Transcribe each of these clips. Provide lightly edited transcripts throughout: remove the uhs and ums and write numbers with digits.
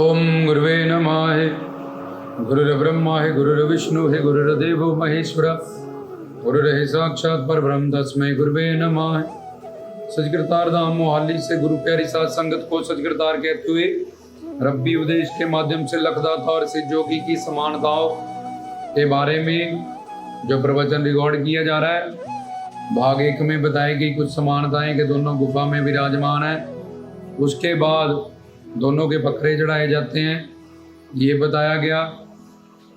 ओम गुरुवे नमः। गुरुर्ब्रह्मा है गुरुर्विष्णु है गुरुर्देवो महेश्वर गुरुर्हि साक्षात परब्रह्म तस्मै गुरुवे नमः। सचकृतार धाम मोहाली से गुरु प्यारी साध संगत को सचकृतार कहते हुए रब्बी उपदेश के माध्यम से लखदाता और सिद्ध जोगी की समानताओं के बारे में जो प्रवचन रिकॉर्ड किया जा रहा है। भाग 1 में बताई गई कुछ समानताएं कि दोनों गुफा में विराजमान है। उसके बाद दोनों के बकरे चढ़ाए जाते हैं, ये बताया गया।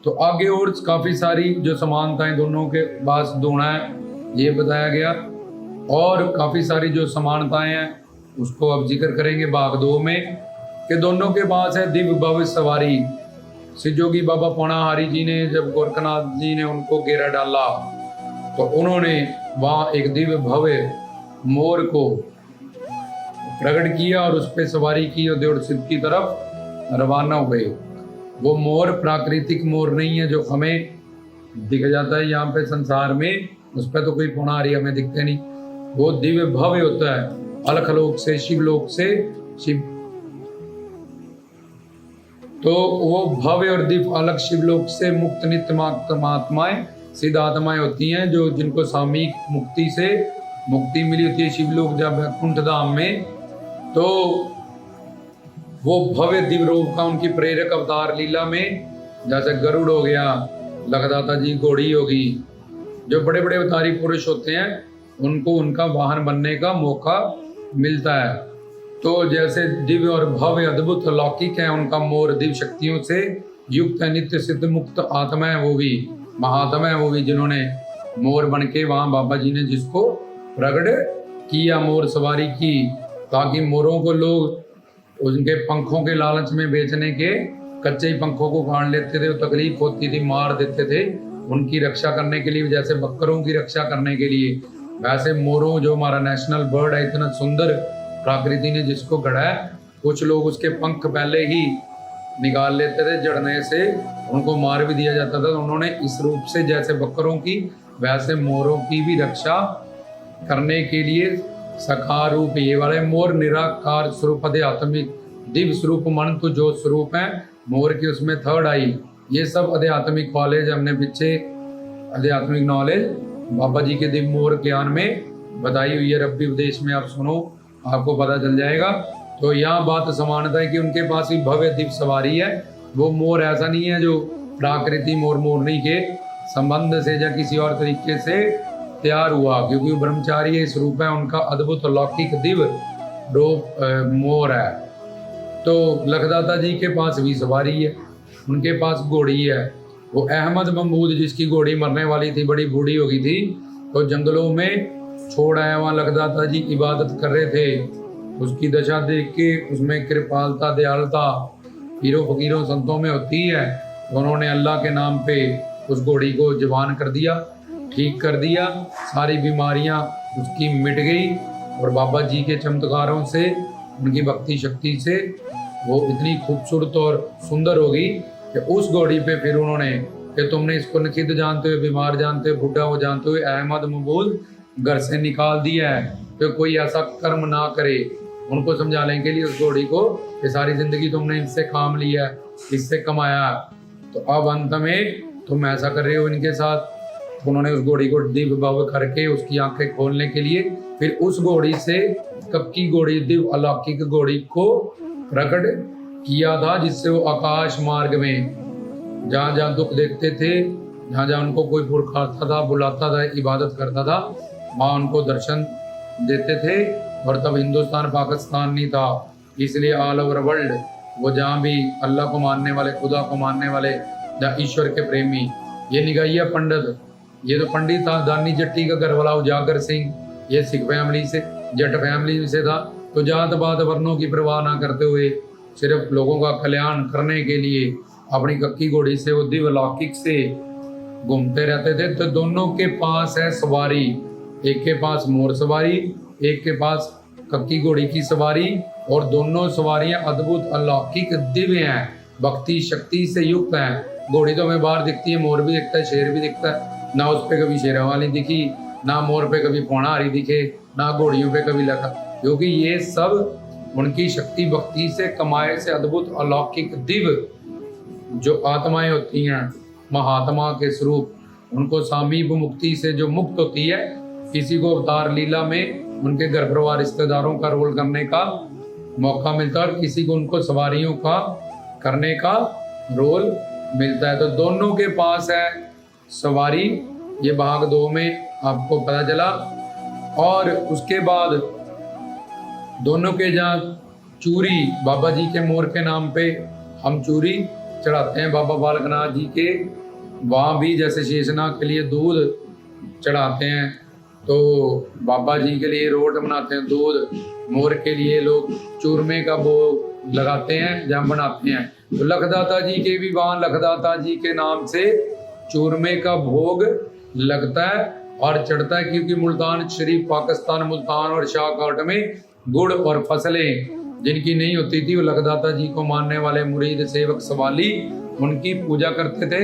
तो आगे और काफ़ी सारी जो समानताएं दोनों के पास दोना है, ये बताया गया। और काफ़ी सारी जो समानताएं हैं उसको अब जिक्र करेंगे भाग 2 में कि दोनों के पास है दिव्य भव्य सवारी। सिद्धोगी बाबा पौनाहारी जी ने जब गोरखनाथ जी ने उनको घेरा डाला तो उन्होंने वहाँ एक दिव्य भव्य मोर को प्रकट किया और उस पर सवारी की और देवड़ सिद्ध की तरफ रवाना हुए। वो मोर प्राकृतिक मोर नहीं है जो हमें दिख जाता है यहाँ पे संसार में, उस पर तो कोई पौनाहारी हमें दिखते नहीं। वो दिव्य भव्य होता है, अलखलोक से शिवलोक से शिव, तो वो भव्य और दिव्य अलग शिवलोक से मुक्त नित्य आत्माएं सिद्ध आत्माएं होती हैं जो जिनको सामयिक मुक्ति से मुक्ति मिली होती है शिवलोक जब वैकुंठ धाम में। तो वो भव्य दिव्य रूप का उनकी प्रेरक अवतार लीला में, जैसे गरुड़ हो गया, लखदाता जी घोड़ी होगी, जो बड़े बड़े अवतारी पुरुष होते हैं उनको उनका वाहन बनने का मौका मिलता है। तो जैसे दिव्य और भव्य अद्भुत अलौकिक है उनका मोर, दिव्य शक्तियों से युक्त है, नित्य सिद्ध मुक्त आत्मा है वो भी, महात्मा है वो भी, जिन्होंने मोर बन के वहाँ बाबा जी ने जिसको प्रकट किया, मोर सवारी की, ताकि मोरों को लोग उनके पंखों के लालच में बेचने के कच्चे पंखों को काट लेते थे, तकलीफ होती थी, मार देते थे। उनकी रक्षा करने के लिए, जैसे बकरों की रक्षा करने के लिए, वैसे मोरों जो हमारा नेशनल बर्ड है, इतना सुंदर प्रकृति ने जिसको गढ़ा है, कुछ लोग उसके पंख पहले ही निकाल लेते थे जड़ने से, उनको मार भी दिया जाता था। उन्होंने इस रूप से जैसे बकरों की वैसे मोरों की भी रक्षा करने के लिए सकार रूप ये वाले मोर निराकार स्वरूप आध्यात्मिक दिव्य स्वरूप मन तो जो स्वरूप है मोर की, उसमें थर्ड आई, ये सब आध्यात्मिक कॉलेज हमने पीछे आध्यात्मिक नॉलेज बाबा जी के दिव्य मोर ज्ञान में बताई हुई है। रब्बी उपदेश में आप सुनो, आपको पता चल जाएगा। तो यहाँ बात समानता है कि उनके पास भी भव्य दिव्य सवारी है। वो मोर ऐसा नहीं है जो प्राकृतिक मोर मोरनी के संबंध से या किसी और तरीके से तैयार हुआ, क्योंकि वो ब्रह्मचारी स्वरूप है, उनका अद्भुत अलौकिक दिव्य रूप मोर है। तो लखदाता जी के पास भी सवारी है, उनके पास घोड़ी है। वो अहमद महमूद जिसकी घोड़ी मरने वाली थी, बड़ी बूढ़ी हो गई थी, तो जंगलों में छोड़ आया, वहाँ लखदाता जी इबादत कर रहे थे। उसकी दशा देख के उसमें कृपालता दयालुता पीरों फकीरों संतों में होती है, तो उन्होंने अल्लाह के नाम पे उस घोड़ी को जवान कर दिया, ठीक कर दिया, सारी बीमारियां उसकी मिट गई। और बाबा जी के चमत्कारों से, उनकी भक्ति शक्ति से वो इतनी खूबसूरत और सुंदर हो गई कि उस घोड़ी पे फिर उन्होंने कि तुमने इसको नखिद जानते हुए, बीमार जानते हुए, बुढ़ा हो जानते हुए अहमद महमूद घर से निकाल दिया है, तो कोई ऐसा कर्म ना करे। उनको समझाने के लिए उस घोड़ी को कि सारी जिंदगी तुमने इनसे काम लिया है, इससे कमाया, तो अब अंत में तुम ऐसा कर रहे हो इनके साथ। उन्होंने उस घोड़ी को दिव्य भव्य करके उसकी आंखें खोलने के लिए फिर उस घोड़ी से कक्की घोड़ी, दिव्य अलौकिक घोड़ी को प्रकट किया था, जिससे वो आकाश मार्ग में जहाँ जहाँ दुख देखते थे, जहाँ जहाँ उनको कोई पुरखारता था, बुलाता था, इबादत करता था, वहाँ उनको दर्शन देते थे। और तब हिंदुस्तान पाकिस्तान नहीं था, इसलिए ऑल ओवर वर्ल्ड वो जहाँ भी अल्लाह को मानने वाले, खुदा को मानने वाले, जहाँ ईश्वर के प्रेमी, ये निगाहिया पंडित, ये तो पंडित था, दानी जट्टी का घर वाला उजागर सिंह, ये सिख फैमिली से, जट फैमिली से था। तो जात बात वर्णों की परवाह ना करते हुए सिर्फ लोगों का कल्याण करने के लिए अपनी कक्की घोड़ी से वो दिव्य अलौकिक से घूमते रहते थे। तो दोनों के पास है सवारी, एक के पास मोर सवारी, एक के पास कक्की घोड़ी की सवारी, और दोनों सवारियां अद्भुत अलौकिक दिव्य हैं, भक्ति शक्ति से युक्त हैं। घोड़ी तो हमें बाहर दिखती है, मोर भी दिखता है, शेर भी दिखता है, ना उस पर कभी शेरावाली दिखी, ना मोर पे कभी पौनाहारी दिखे, ना घोड़ियों पे कभी लगा, क्योंकि ये सब उनकी शक्ति भक्ति से कमाए से अद्भुत अलौकिक दिव्य जो आत्माएं होती हैं, महात्मा के स्वरूप, उनको सामीप मुक्ति से जो मुक्त होती है, किसी को अवतार लीला में उनके घर परिवार रिश्तेदारों का रोल करने का मौका मिलता है और किसी को उनको सवारियों का करने का रोल मिलता है। तो दोनों के पास है सवारी, ये भाग 2 में आपको पता चला। और उसके बाद दोनों के जहाँ चूरी बाबा जी के मोर के नाम पे हम चूरी चढ़ाते हैं बाबा बालकनाथ जी के, वहाँ भी जैसे शेषनाग के लिए दूध चढ़ाते हैं, तो बाबा जी के लिए रोट बनाते हैं दूध, मोर के लिए लोग चूरमे का भोग लगाते हैं जहाँ बनाते हैं। तो लखदाता जी के भी वहाँ लखदाता जी के नाम से चूरमे का भोग लगता है और चढ़ता है, क्योंकि मुल्तान शरीफ पाकिस्तान मुल्तान और शाहकोट में गुड़ और फसलें जिनकी नहीं होती थी, वो लखदाता जी को मानने वाले मुरीद सेवक सवाली उनकी पूजा करते थे,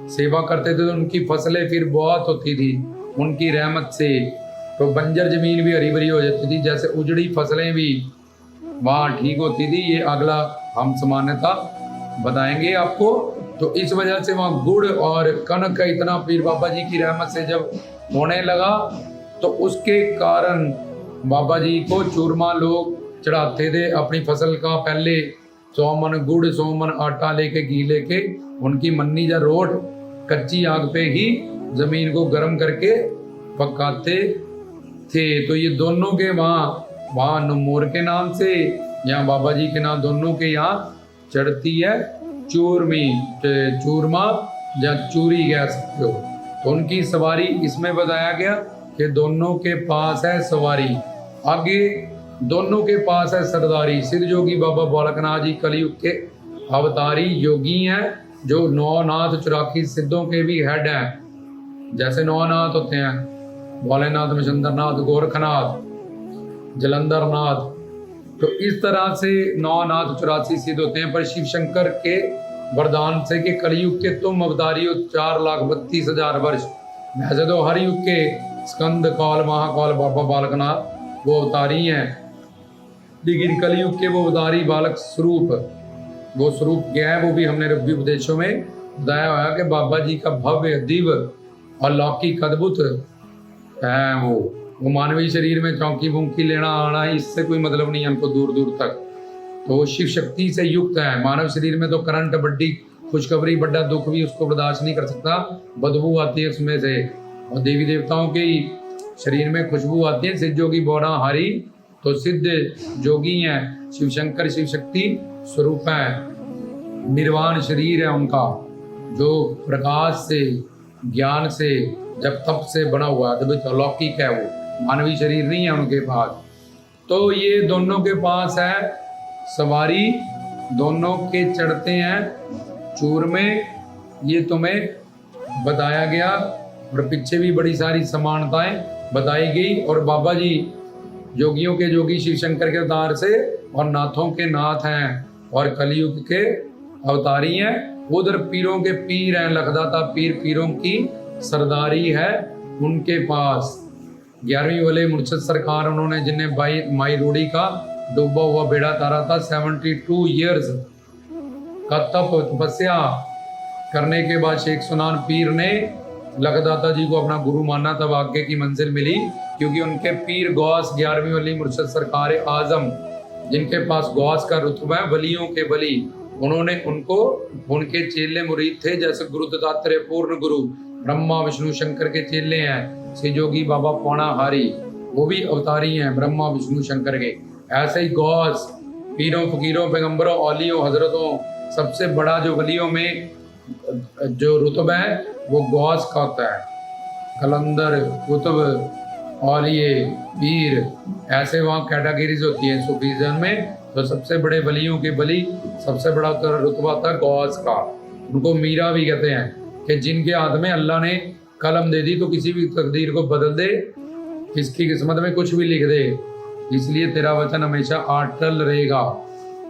सेवा करते थे, तो उनकी फसलें फिर बहुत होती थी उनकी रहमत से। तो बंजर जमीन भी हरी भरी हो जाती थी, जैसे उजड़ी फसलें भी वहाँ ठीक होती थी। ये अगला हम सामान्यता बताएंगे आपको। तो इस वजह से वहाँ गुड़ और कनक का इतना पीर बाबा जी की रहमत से जब होने लगा, तो उसके कारण बाबा जी को चूरमा लोग चढ़ाते थे अपनी फसल का। पहले 100 मन गुड़ 100 मन आटा लेके घी लेके उनकी मन्नी या रोट कच्ची आग पे ही जमीन को गर्म करके पकाते थे। तो ये दोनों के वहाँ मोर के नाम से यहाँ बाबा जी के नाम, दोनों के यहाँ चढ़ती है चूरमी, चूरमा या चूरी कह सकते हो। तो उनकी सवारी इसमें बताया गया कि दोनों के पास है सवारी। आगे दोनों के पास है सरदारी। सिद्ध योगी बाबा बालकनाथ जी कलयुग के अवतारी योगी हैं, जो 9 नाथ 84 सिद्धों के भी हेड हैं। जैसे 9 नाथ होते हैं, भोलेनाथ, मचंद्रनाथ, गोरखनाथ, जलंधरनाथ, तो इस तरह से 9 नाथ 84 सिद्ध होते हैं। पर शिव शंकर के वरदान से कि कलयुग के तुम अवतारी हो 4,32,000 वर्ष। वैसे तो हर युग के स्कंद कौल महाकौल बाबा बालकनाथ वो अवतारी हैं, लेकिन कलयुग के वो अवतारी बालक स्वरूप, वो स्वरूप क्या है वो भी हमने रब्बी उपदेशों में बताया हुआ कि बाबा जी का भव्य दिव्य और लौकिक अद्भुत है। वो मानवीय शरीर में चौंकी बुंकी लेना आना इससे कोई मतलब नहीं है हमको दूर दूर तक। तो वो शिव शक्ति से युक्त है। मानव शरीर में तो करंट, बड्डी, खुशखबरी, बड्डा दुख भी उसको बर्दाश्त नहीं कर सकता, बदबू आती है उसमें से। और देवी देवताओं के शरीर में खुशबू आती है। सिद्ध जोगी बोरा हारी, तो सिद्ध जोगी हैं, शिव शंकर शिव शक्ति स्वरूप है। निर्वाण शरीर है उनका, जो प्रकाश से ज्ञान से जब तप से बना हुआ है, तब अलौकिक है वो, मानवीय शरीर नहीं है उनके पास। तो ये दोनों के पास है सवारी, दोनों के चढ़ते हैं चूरमे, ये तुम्हें बताया गया। और पीछे भी बड़ी सारी समानताएं बताई गई। और बाबा जी जोगियों के जोगी शिव शंकर के अवतार से और नाथों के नाथ हैं और कलयुग के अवतारी हैं। उधर पीरों के पीर हैं, लखदाता पीर, पीरों की सरदारी है उनके पास। 11वीं वाले मुर्शद सरकार उन्होंने, जिन्हें माई रूड़ी का डूबा हुआ बेड़ा तारा था, 72 ईयर्स का तपस्या करने के बाद शेख सुनान पीर ने लखदाता जी को अपना गुरु माना, तब आगे की मंजिल मिली। क्योंकि उनके पीर गौस 11वीं वाली मुर्शद सरकार आजम, जिनके पास गौस का रुतबा है, वलियों के वली, उन्होंने उनको, उनके चेले मुरीद थे। जैसे गुरु दत्तात्रेय पूर्ण गुरु ब्रह्मा विष्णु शंकर के चेले हैं। श्री जोगी बाबा पौना हारी, वो भी अवतारी हैं ब्रह्मा विष्णु शंकर के। ऐसे ही गौस पीरों फकीरों पैगंबरों औलियों हजरतों, सबसे बड़ा जो वलियों में जो रुतबा है वो गौस का होता है। कलंदर, कुतुब, औलिये, पीर, ऐसे वहाँ कैटेगरीज होती है सूफीज़म में। तो सबसे बड़े वलियों के वली, सबसे बड़ा रुतबा था गौस का। उनको मीरा भी कहते हैं कि जिनके हाथ में अल्लाह ने कलम दे दी तो किसी भी तकदीर को बदल दे, किसकी किस्मत में कुछ भी लिख दे, इसलिए तेरा वचन हमेशा अटल रहेगा।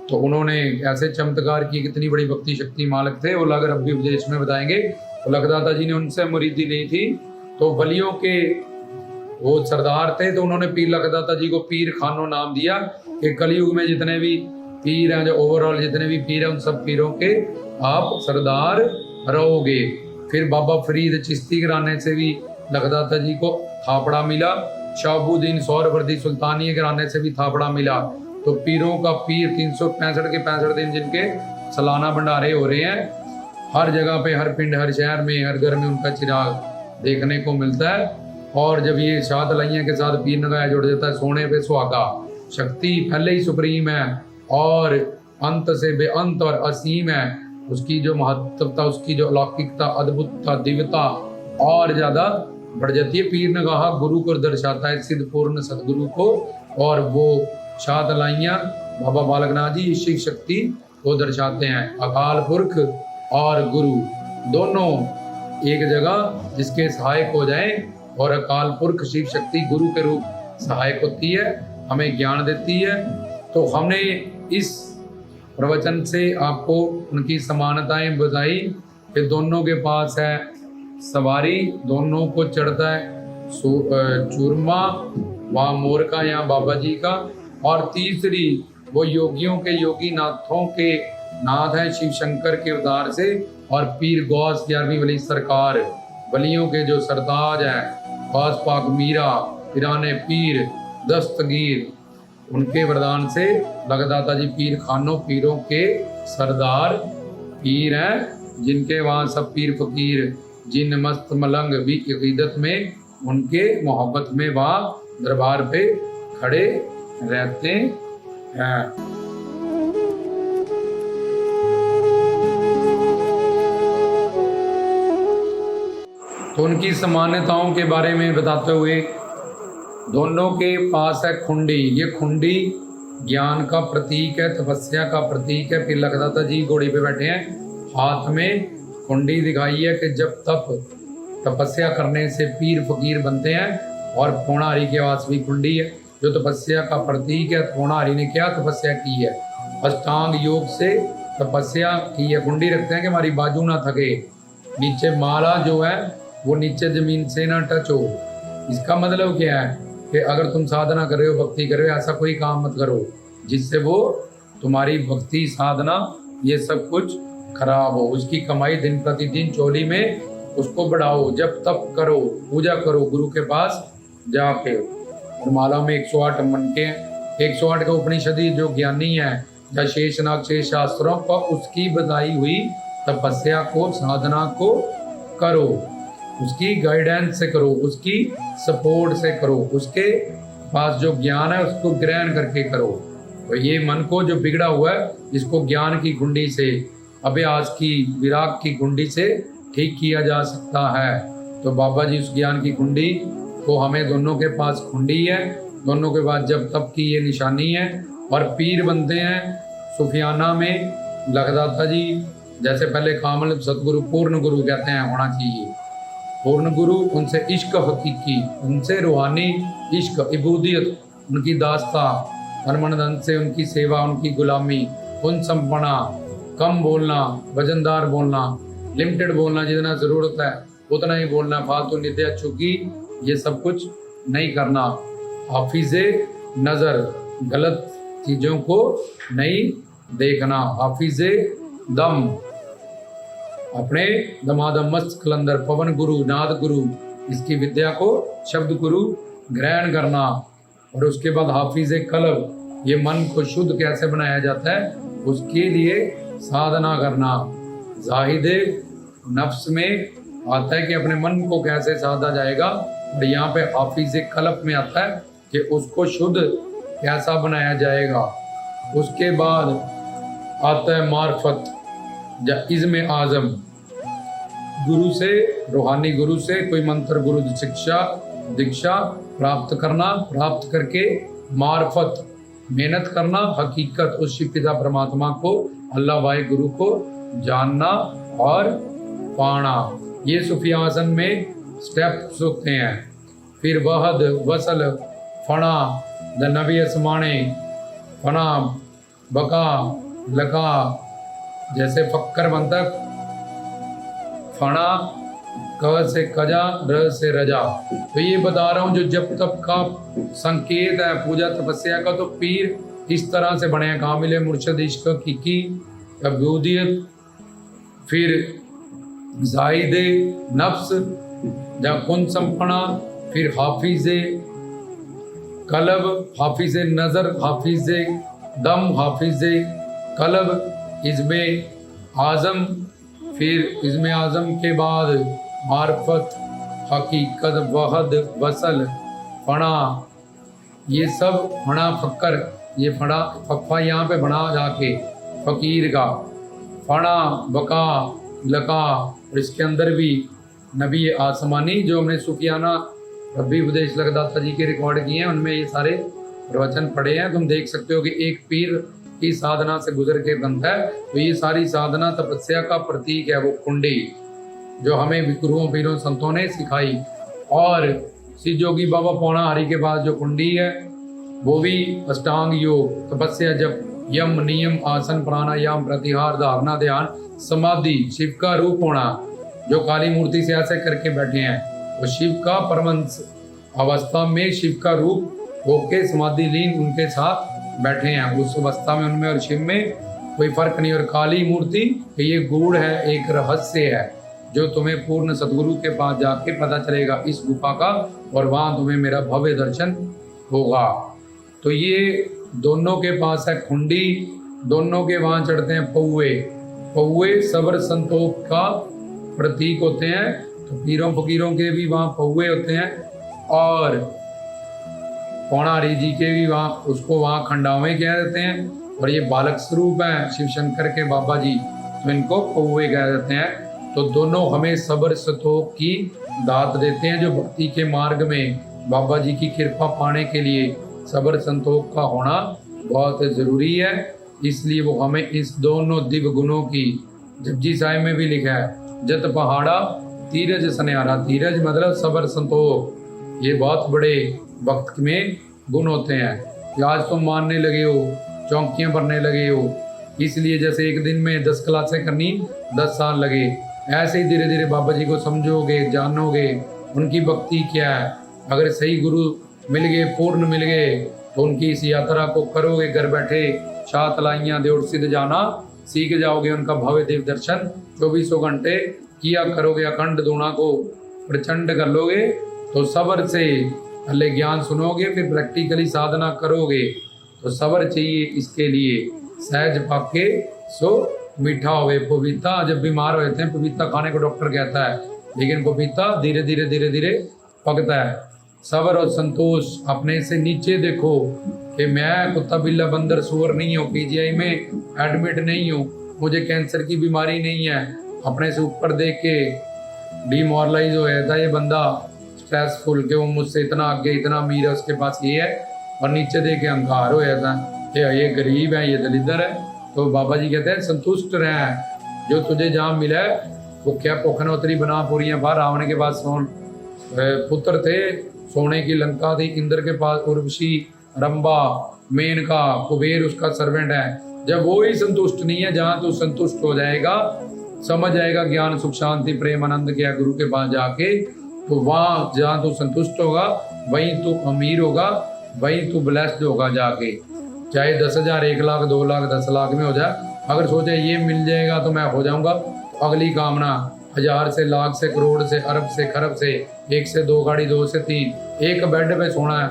तो उन्होंने ऐसे चमत्कार की, कितनी बड़ी भक्ति शक्ति मालक थे वो, अगर रब्बी उपदेश में बताएंगे। तो लखदाता जी ने उनसे मुरीदी नहीं थी, तो वलियों के वो सरदार थे, तो उन्होंने पीर लखदाता जी को पीर खानो नाम दिया। कि कलयुग में जितने भी पीर हैं, जो ओवरऑल जितने भी पीर हैं, उन सब पीरों के आप सरदार रहोगे। फिर बाबा फरीद चिश्ती घराने से भी लखदाता जी को थापड़ा मिला। शाहबुद्दीन सोहरावर्दी सुल्तानिया घराने से भी थापड़ा मिला। तो पीरों का पीर 365 के 65 दिन जिनके सालाना भंडारे हो रहे हैं, हर जगह पे, हर पिंड, हर शहर में, हर घर में उनका चिराग देखने को मिलता है। और जब ये शाद लइया के साथ पीर नगाया जुड़ जाता है, सोने पे सुहागा, शक्ति पहले ही सुप्रीम है और अंत से बेअंत और असीम है। उसकी जो महत्वता, उसकी जो अलौकिकता, अद्भुतता, दिव्यता और ज्यादा बढ़ जाती है। पीर नगाहा गुरु को दर्शाता है, सिद्ध पूर्ण सदगुरु को, और वो शाद लाइया बाबा बालकनाथ जी शिव शक्ति को दर्शाते हैं। अकाल पुरख और गुरु दोनों एक जगह जिसके सहायक हो जाएं, और अकाल पुरख शिव शक्ति गुरु के रूप सहायक होती है, हमें ज्ञान देती है। तो हमने इस प्रवचन से आपको उनकी समानताएं बताई कि दोनों के पास है सवारी, दोनों को चढ़ता है चूरमा, वहाँ मोर का, यहाँ बाबा जी का। और तीसरी वो योगियों के योगी, नाथों के नाथ है शिव शंकर के अवतार से, और पीर गौस 11वीं वली सरकार, वलियों के जो सरताज हैं, गौस पाक मीरा, पिराने पीर, दस्तगीर, उनके वरदान से लखदाता जी पीर खानों, पीरों के सरदार पीर हैं, जिनके वहाँ सब पीर फकीर जिन मस्त मलंग भी अकीदत में, उनके मोहब्बत में वहाँ दरबार पे खड़े रहते हैं। तो उनकी समानताओं के बारे में बताते हुए, दोनों के पास है खुंडी। ये खुंडी ज्ञान का प्रतीक है, तपस्या का प्रतीक है। फिर लखदाता जी घोड़ी पे बैठे हैं, हाथ में खुंडी दिखाई है कि जब तप तपस्या करने से पीर फकीर बनते हैं। और पौणारी के पास भी खुंडी है जो तपस्या का प्रतीक है। पौणारी ने क्या तपस्या की है? अष्टांग योग से तपस्या की है। खुंडी रखते हैं कि हमारी बाजू ना थके, नीचे माला जो है वो नीचे जमीन से ना टच हो। इसका मतलब क्या है कि अगर तुम साधना कर रहे हो, भक्ति कर रहे हो, ऐसा कोई काम मत करो जिससे वो तुम्हारी भक्ति, साधना, ये सब कुछ खराब हो। उसकी कमाई दिन प्रतिदिन चोली में उसको बढ़ाओ। जब तप करो, पूजा करो गुरु के पास जाके। और माला में 108 मन के 108 का उपनिषदी जो ज्ञानी है या शेषनाग शेष शास्त्रों का, उसकी बताई हुई तपस्या को, साधना को करो, उसकी गाइडेंस से करो, उसकी सपोर्ट से करो, उसके पास जो ज्ञान है उसको ग्रहण करके करो। तो ये मन को जो बिगड़ा हुआ है, इसको ज्ञान की कुंडी से, अभ्यास की, विराग की कुंडी से ठीक किया जा सकता है। तो बाबा जी उस ज्ञान की कुंडी को, हमें दोनों के पास कुंडी है, दोनों के पास जब तब की ये निशानी है। और पीर बनते हैं सुफियाना में लखदाता जी, जैसे पहले कामल सतगुरु, पूर्ण गुरु कहते हैं होना चाहिए। पूर्ण गुरु, उनसे इश्क हकीकी, उनसे रूहानी इश्क, इबूदियत, उनकी दास्ता, तन मन धन से उनकी सेवा, उनकी गुलामी, उन संपना, कम बोलना, वजनदार बोलना, लिमिटेड बोलना, जितना ज़रूरत है उतना ही बोलना, फालतू नित्या चुकी ये सब कुछ नहीं करना। हाफिज़े नज़र, गलत चीज़ों को नहीं देखना। हाफिज़े दम, अपने दमादम मस्त कलंदर, पवन गुरु, नाद गुरु, इसकी विद्या को शब्द गुरु ग्रहण करना। और उसके बाद हाफिज़े कल्ब, ये मन को शुद्ध कैसे बनाया जाता है उसके लिए साधना करना। जाहिदे नफ्स में आता है कि अपने मन को कैसे साधा जाएगा, और यहाँ पे हाफिज़े कल्ब में आता है कि उसको शुद्ध कैसा बनाया जाएगा। उसके बाद आता है मार्फत या इज़्म आज़म, गुरु से, रूहानी गुरु से कोई मंत्र, गुरु शिक्षा, दीक्षा प्राप्त करना, प्राप्त करके मार्फत, मेहनत करना, हकीकत, उस शिव पिता परमात्मा को, अल्लाह वाहे गुरु को जानना और पाना। ये सूफी आसन में स्टेप्स होते हैं। फिर वहद, वसल, फना, द नबी असमाने, फना, बका, लका, जैसे फक्कर बनता है, फना, क से कजा, र से रजा। तो ये बता रहा हूँ जो जब तब का संकेत है पूजा तपस्या का। तो पीर इस तरह से बने कामिल मुर्शद इश्क की अबूदियत, फिर जाहिद नफ्स या कुन संपना, फिर हाफिज कलब, हाफिज नज़र, हाफिज दम, हाफिज कलब, इज़्म आज़म, फिर इज़्म आज़म के बाद मार्फत, हकीकत, वहद, वसल, फना, ये सब फना फक्कर, ये फना फफा यहाँ पे बना जाके फ़कीर का फना, बका, लका, और इसके अंदर भी नबी आसमानी जो हमने सूफियाना रब्बी उपदेश लगदाता जी के रिकॉर्ड किए हैं, उनमें ये सारे प्रवचन पढ़े हैं। तुम देख सकते हो कि एक पीर की साधना से गुजर के बनता है, तो ये सारी साधना तपस्या का प्रतीक है, वो कुंडी जो हमें गुरुओं पीरों संतों ने सिखाई। और श्री जोगी बाबा पौना हरि के पास जो कुंडी है वो भी अष्टांग योग, तपस्या, जप, यम, नियम, आसन, प्राणायाम, प्रतिहार, धारणा, ध्यान, समाधि, शिव का रूप होना, जो काली मूर्ति से ऐसे करके बैठे हैं, वो शिव का परमंश अवस्था में शिव का रूप होके समाधि लीन उनके साथ बैठे हैं। उस अवस्था में उनमें और शिव में कोई फर्क नहीं। और काली मूर्ति ये गूढ़ है, एक रहस्य है जो तुम्हें पूर्ण सदगुरु के पास जाके पता चलेगा इस गुफा का, और वहाँ तुम्हें मेरा भव्य दर्शन होगा। तो ये दोनों के पास है कुंडी, दोनों के वहाँ चढ़ते हैं पौवे। पौवे सबर संतोष का प्रतीक होते हैं, तो पीरों फकीरों के भी वहाँ पौवे होते हैं, और पौना हरि जी के भी वहाँ उसको वहाँ खंडावे कह देते हैं। और ये बालक स्वरूप हैं शिव शंकर के बाबा जी, तो इनको पौवे कह देते हैं। तो दोनों हमें सबर संतोष की दात देते हैं, जो भक्ति के मार्ग में बाबा जी की कृपा पाने के लिए सबर संतोष का होना बहुत ज़रूरी है। इसलिए वो हमें इस दोनों दिव्य गुणों की, जपजी साहिब में भी लिखा है, जत पहाड़ा धीरज सन्यारा, धीरज मतलब सबर संतोष, ये बहुत बड़े भक्त में गुण होते हैं। कि आज तुम मानने लगे हो, चौंकियाँ भरने लगे हो, इसलिए जैसे एक दिन में 10 क्लासें करनी 10 साल लगे, ऐसे ही धीरे धीरे बाबा जी को समझोगे, जानोगे उनकी भक्ति क्या है। अगर सही गुरु मिल गए, पूर्ण मिल गए, तो उनकी इस यात्रा को करोगे, घर बैठे शाह तलाइयाँ देउर सिद्ध जाना सीख जाओगे। उनका भव्य देव दर्शन 24 घंटे किया करोगे, अखंड दूणा को प्रचंड कर लोगे। तो सबर से पहले ज्ञान सुनोगे, फिर प्रैक्टिकली साधना करोगे। तो सबर चाहिए इसके लिए। सहज पाके सो मीठा होवे। पपीता जब बीमार होते हैं, पपीता खाने को डॉक्टर कहता है, लेकिन पपीता धीरे धीरे धीरे धीरे पकता है। सबर और संतोष, अपने से नीचे देखो कि मैं कुत्ता बिल्ला बंदर सुअर नहीं हूँ, पीजीआई में एडमिट नहीं हूँ, मुझे कैंसर की बीमारी नहीं है। अपने से ऊपर देख के डिमोरलाइज हो जाता है ये बंदा, स्ट्रेसफुल के वो मुझसे इतना आगे, इतना अमीर है, उसके पास ये है, और नीचे देख के अहंकार हो जाता है, ये गरीब है, ये दलिदर है। तो बाबा जी कहते हैं संतुष्ट रह, जो तुझे जहाँ मिला है वो क्या पोखनोत्री बना पूरी बाहर। रावण के पास पुत्र थे, सोने की लंका थी, इंद्र के पास उर्वशी, रंबा, मेनका, कुबेर उसका सर्वेंट है। जब वो ही संतुष्ट नहीं है, जहाँ तू संतुष्ट हो जाएगा, समझ जाएगा ज्ञान सुख शांति प्रेम आनंद क्या गुरु के पास जाके, तो वहाँ जहाँ तू संतुष्ट होगा वहीं तू अमीर होगा, वहीं तू ब्लेस्ड होगा जाके। चाहे 10,000, 1 लाख, 2 लाख, 10 लाख में हो जाए, अगर सोचे ये मिल जाएगा तो मैं हो जाऊंगा, तो अगली कामना 1000 से, लाख से, करोड़ से, अरब से, खरब से, 1 से 2 गाड़ी, 2 से 3, एक बेड पे सोना है,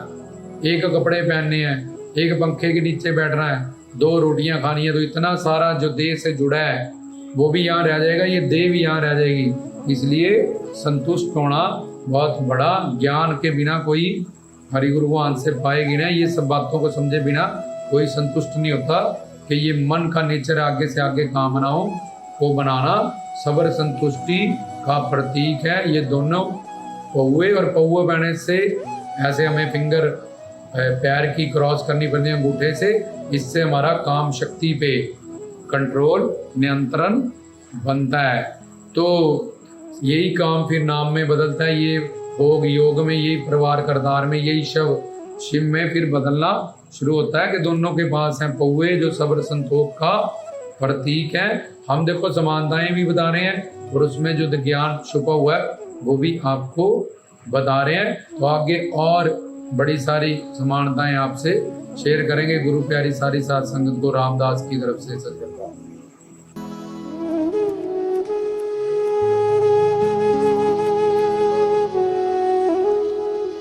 एक कपड़े पहनने हैं, एक पंखे के नीचे बैठना है, 2 रोटियां खानी है। तो इतना सारा जो देह से जुड़ा है वो भी यहाँ रह जाएगा, ये देह भी यहाँ रह जाएगी। इसलिए संतुष्ट होना बहुत बड़ा, ज्ञान के बिना कोई हरिगुरु को आंस से पाएगी ना। ये सब बातों को समझे बिना कोई संतुष्ट नहीं होता। कि ये मन का नेचर आगे से आगे कामनाओं को बनाना सबर संतुष्टि का प्रतीक है। ये दोनों पौवे, और पौवे पहने से ऐसे हमें फिंगर पैर की क्रॉस करनी पड़ती है अंगूठे से, इससे हमारा काम शक्ति पे कंट्रोल, नियंत्रण बनता है। तो यही काम फिर नाम में बदलता है। ये भोग योग में, यही परिवार करतार में, यही शव शिव में फिर बदलना शुरू होता है कि दोनों के पास हैं पौवे जो सब्र संतोष का प्रतीक है। हम देखो समानताएं भी बता रहे हैं और उसमें जो ज्ञान छुपा हुआ है वो भी आपको बता रहे हैं। तो आगे और बड़ी सारी समानताएं आपसे शेयर करेंगे। गुरु प्यारी सारी साध संगत को रामदास की तरफ से सत्य।